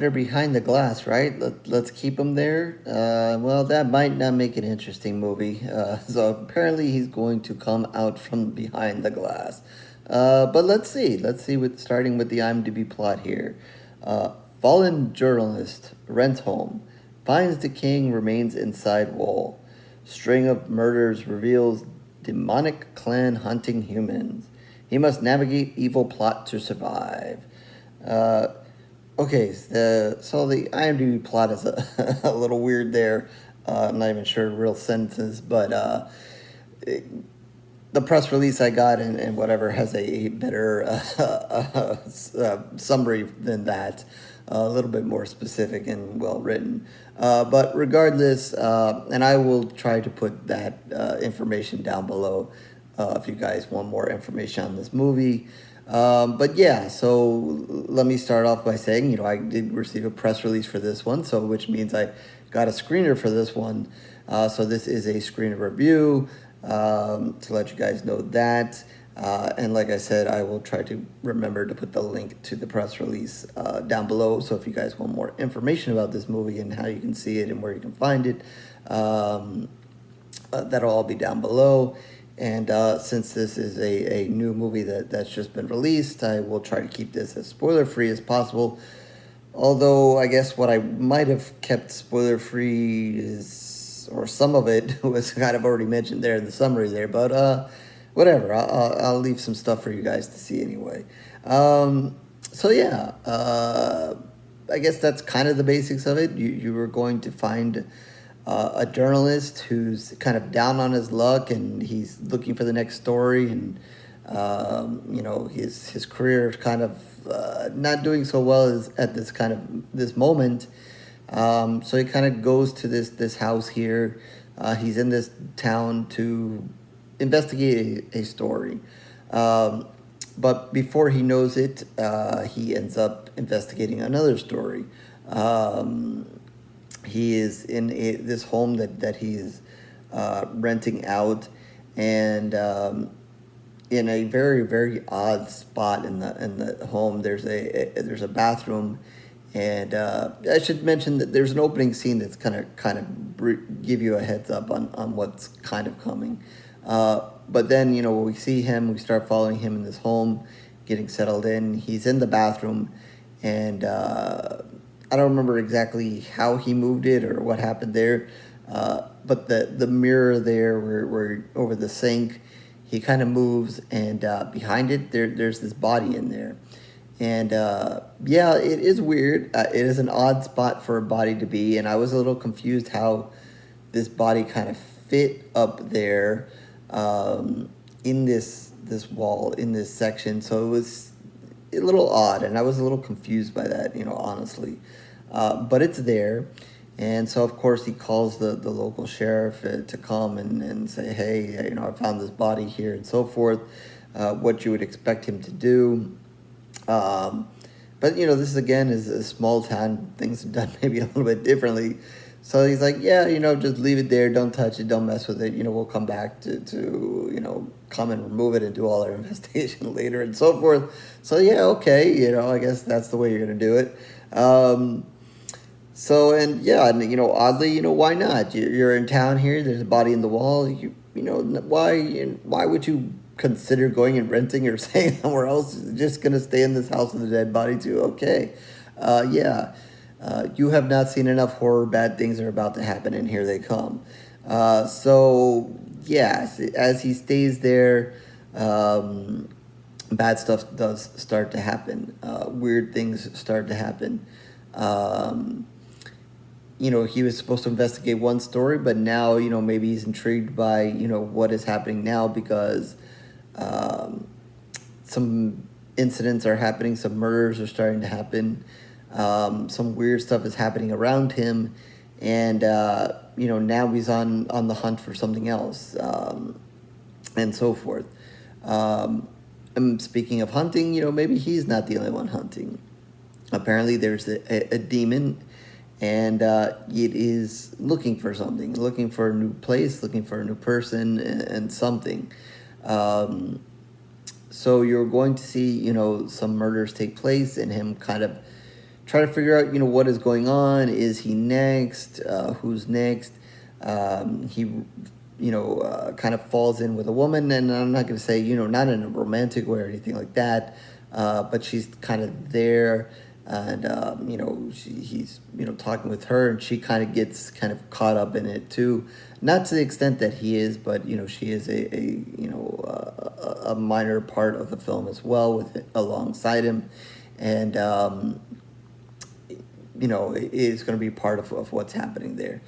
better behind the glass, right? Let's keep him there. Well, that might not make an interesting movie. So apparently he's going to come out from behind the glass. But let's see. Let's see. Starting with the IMDb plot here. Fallen journalist rents home, finds decaying remains inside wall. String of murders reveals demonic clan hunting humans. He must navigate evil plot to survive. Uh, Okay, so the IMDb plot is a little weird there. I'm not even sure real sentences, but the press release I got and whatever has a better summary than that, a little bit more specific and well written. But regardless, and I will try to put that information down below if you guys want more information on this movie. But yeah, so let me start off by saying, I did receive a press release for this one, so which means I got a screener for this one. So this is a screener review, to let you guys know that. And like I said, I will try to remember to put the link to the press release down below. So if you guys want more information about this movie and how you can see it and where you can find it, that'll all be down below. And since this is a new movie that's just been released, I will try to keep this as spoiler-free as possible. Although I guess what I might have kept spoiler-free is, or some of it was kind of already mentioned there in the summary there. But whatever, I'll leave some stuff for you guys to see anyway. So yeah, I guess that's kind of the basics of it. You were going to find a journalist who's kind of down on his luck and he's looking for the next story, and his career is kind of not doing so well at this moment. So he kind of goes to this house here. He's in this town to investigate a story. But before he knows it, he ends up investigating another story. He is in this home that he's renting out, and in a very, very odd spot in the home, there's a bathroom, and I should mention that there's an opening scene that's kind of give you a heads up on what's kind of coming. But then when we see him, we start following him in this home, getting settled in. He's in the bathroom, and I don't remember exactly how he moved it or what happened there, but the mirror there where over the sink, he kind of moves, and behind it there's this body in there. And yeah, it is weird. It is an odd spot for a body to be, and I was a little confused how this body kind of fit up there in this wall, in this section. So it was a little odd, and I was a little confused by that, honestly. But it's there, and so of course he calls the local sheriff to come and say, hey, I found this body here and so forth, what you would expect him to do. But this again is a small town, things are done maybe a little bit differently. So he's like, yeah, just leave it there, don't touch it, don't mess with it, we'll come back to come and remove it and do all our investigation later and so forth. So yeah, okay, I guess that's the way you're going to do it. So, and yeah, and, oddly, why not? You're in town here, there's a body in the wall, why would you consider going and renting or staying somewhere else? You're just going to stay in this house with a dead body too? Okay. Yeah. You have not seen enough horror, bad things are about to happen, and here they come. So, yeah, as he stays there, bad stuff does start to happen. Weird things start to happen. He was supposed to investigate one story, but now, maybe he's intrigued by, what is happening now because some incidents are happening, some murders are starting to happen. Some weird stuff is happening around him, and now he's on the hunt for something else, and so forth. And speaking of hunting, maybe he's not the only one hunting. Apparently, there's a demon, and it is looking for something, looking for a new place, looking for a new person, and something. So you're going to see, some murders take place, and him kind of try to figure out, what is going on. Is he next? Who's next? He, kind of falls in with a woman, and I'm not going to say, not in a romantic way or anything like that, but she's kind of there, and, he's, talking with her, and she kind of gets kind of caught up in it too. Not to the extent that he is, but, she is a minor part of the film as well alongside him. And, it is going to be part of what's happening there.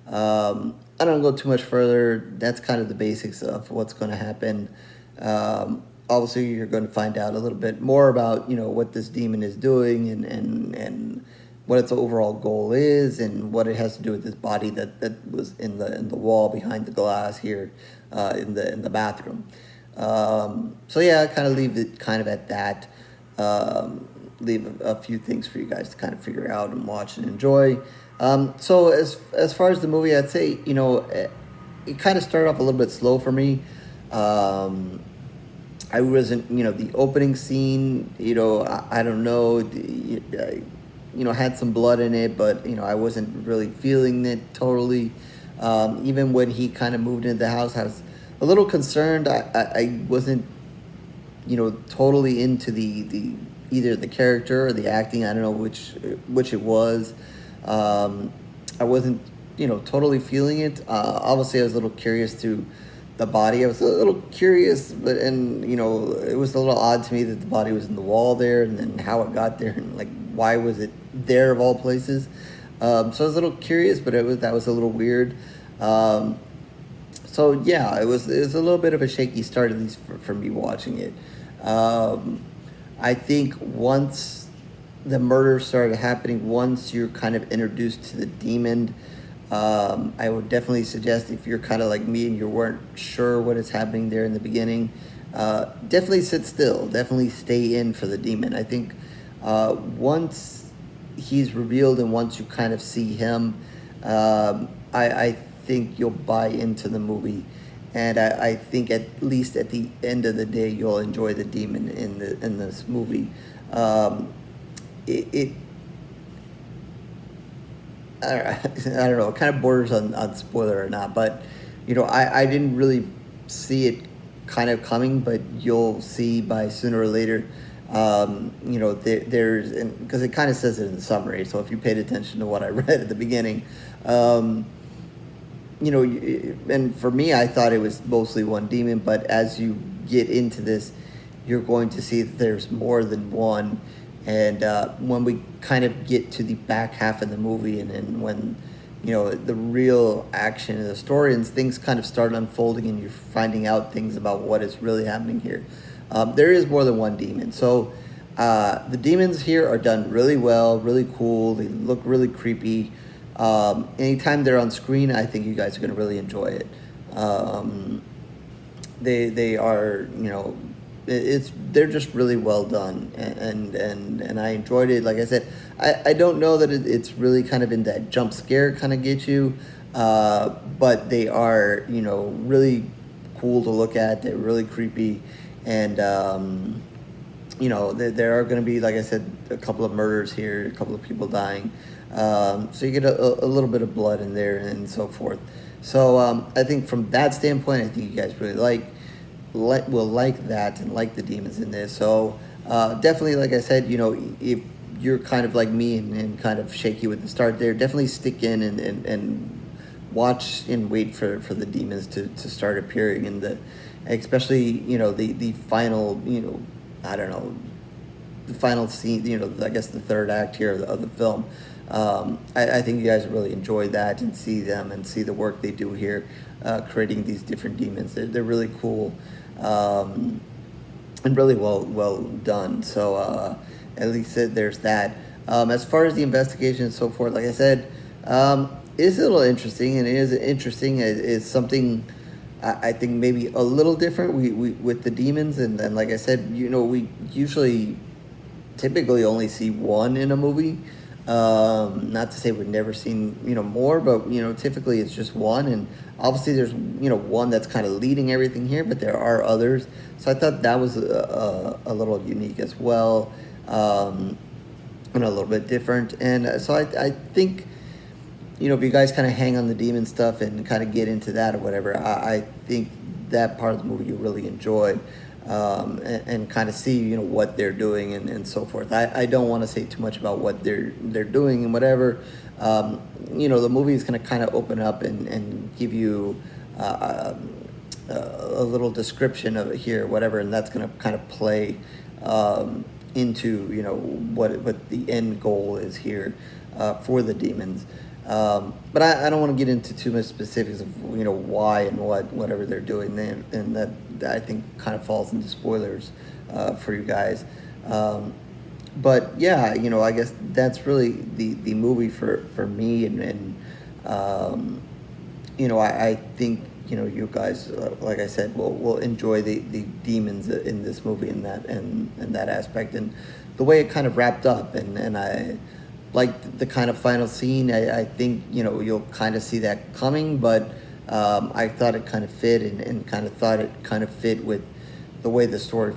I don't go too much further. That's kind of the basics of what's going to happen. Obviously, you're going to find out a little bit more about, what this demon is doing and what its overall goal is and what it has to do with this body that was in the wall behind the glass here in the bathroom. So yeah, I kind of leave it kind of at that. Leave a few things for you guys to kind of figure out and watch and enjoy. So as far as the movie, I'd say, it kind of started off a little bit slow for me. I wasn't, the opening scene, I don't know, had some blood in it, but, I wasn't really feeling it totally. Even when he kind of moved into the house, I was a little concerned. I wasn't, totally into the either the character or the acting. I don't know which it was. I wasn't, totally feeling it. Obviously, I was a little curious to the body. I was a little curious, but it was a little odd to me that the body was in the wall there, and then how it got there, and like why was it there of all places. So I was a little curious, but that was a little weird. So yeah, it was a little bit of a shaky start, at least for me watching it. I think once the murder started happening, once you're kind of introduced to the demon, I would definitely suggest, if you're kind of like me and you weren't sure what is happening there in the beginning, definitely sit still. Definitely stay in for the demon. I think once he's revealed and once you kind of see him, I think you'll buy into the movie. And I think at least at the end of the day, you'll enjoy the demon in this movie. I don't know, it kind of borders on spoiler or not, but, I didn't really see it kind of coming, but you'll see by sooner or later, there's, because it kind of says it in the summary, so if you paid attention to what I read at the beginning, and for me, I thought it was mostly one demon, but as you get into this, you're going to see that there's more than one. And when we kind of get to the back half of the movie, and when, the real action of the story and things kind of start unfolding and you're finding out things about what is really happening here, there is more than one demon. So the demons here are done really well, really cool. They look really creepy. Anytime they're on screen, I think you guys are going to really enjoy it. They are, they're just really well done, and I enjoyed it. Like I said, I don't know that it's really kind of in that jump scare kind of get you, but they are, really cool to look at. They're really creepy, and there are going to be, like I said, a couple of murders here, a couple of people dying. So you get a little bit of blood in there and so forth. So I think from that standpoint, I think you guys really will like that and like the demons in this. So definitely, like I said, if you're kind of like me and kind of shaky with the start there, definitely stick in and watch and wait for the demons to start appearing in especially, the final, I don't know, the final scene, I guess the third act here of the film. I think you guys really enjoy that and see them and see the work they do here, creating these different demons. They're really cool, and really well done. So at least there's that. As far as the investigation and so forth, like I said, it's a little interesting, and it is interesting. It's something I think maybe a little different we with the demons, and like I said, we usually typically only see one in a movie. Not to say we've never seen more, but typically it's just one, and obviously there's one that's kind of leading everything here, but there are others. So I thought that was a little unique as well. and a little bit different. And so I think, you know, if you guys kind of hang on the demon stuff and kind of get into that or whatever, I think that part of the movie you really enjoy, and kind of see, you know, what they're doing and so forth. I don't want to say too much about what they're doing and whatever. You know, the movie is going to kind of open up and give you a little description of it here, whatever, and that's going to kind of play into, you know, what the end goal is here for the demons. But I don't want to get into too much specifics of, you know, why and whatever they're doing then, and that I think kind of falls into spoilers for you guys. But yeah, you know, I guess that's really the movie for me, and you know, I think, you know, you guys, like I said, will enjoy the demons in this movie in that aspect, and the way it kind of wrapped up, and I like the kind of final scene. I think, you know, you'll kind of see that coming, but I thought it kind of fit, and kind of thought it kind of fit with the way the story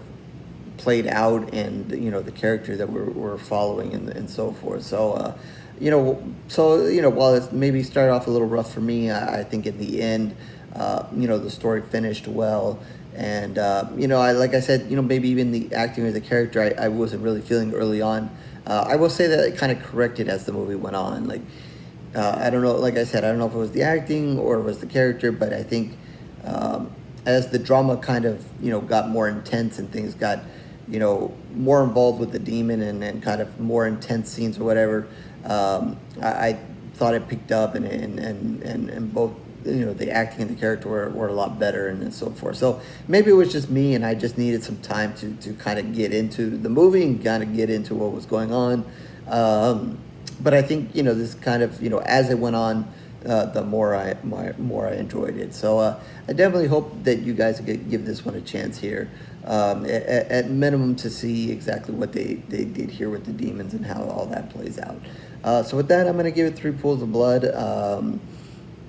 played out, and, you know, the character that we're following, and so forth. So you know, while it's maybe started off a little rough for me, I think in the end, you know, the story finished well. And you know, like I said, you know, maybe even the acting of the character I wasn't really feeling early on. I will say that it kind of corrected as the movie went on. Like, I don't know, like I said, I don't know if it was the acting or it was the character, but I think as the drama kind of, you know, got more intense and things got, you know, more involved with the demon, and kind of more intense scenes or whatever, I thought it picked up, and both, you know, the acting and the character were a lot better, and so forth. So maybe it was just me, and I just needed some time to kind of get into the movie and kind of get into what was going on. But I think, you know, this kind of, you know, as it went on, the more I enjoyed it. So I definitely hope that you guys give this one a chance here, at minimum, to see exactly what they did here with the demons and how all that plays out. So with that, I'm going to give it 3 pools of blood.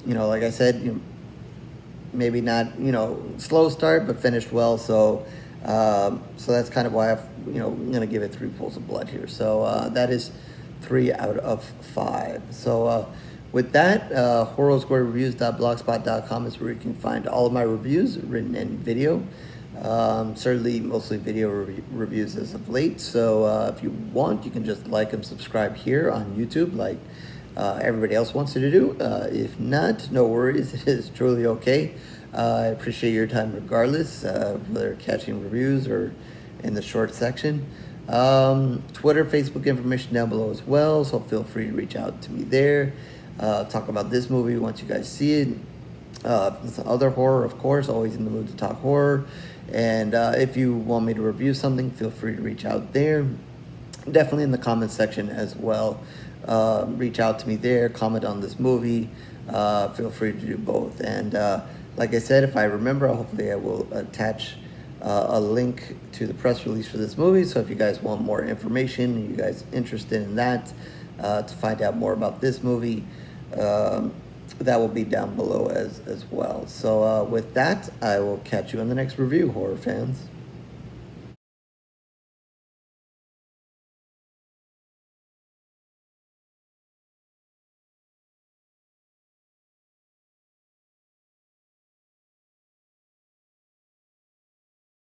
You know, like I said, you know, maybe not, you know, slow start, but finished well. So so that's kind of why I'm going to give it 3 pools of blood here. So that is 3 out of 5. So with that, horrorscorereviews.blogspot.com is where you can find all of my reviews, written and video. Certainly mostly video reviews as of late. So if you want, you can just like and subscribe here on YouTube, like everybody else wants you to do. If not, no worries. It is truly okay. I appreciate your time regardless, whether catching reviews or in the short section. Twitter, Facebook information down below as well, so feel free to reach out to me there. Talk about this movie once you guys see it. Some other horror, of course, always in the mood to talk horror. And if you want me to review something, feel free to reach out there. Definitely in the comment section as well. Reach out to me there, comment on this movie. Feel free to do both. And like I said, if I remember, hopefully I will attach a link to the press release for this movie. So if you guys want more information, you guys interested in that, to find out more about this movie, that will be down below as well. So with that, I will catch you in the next review, horror fans.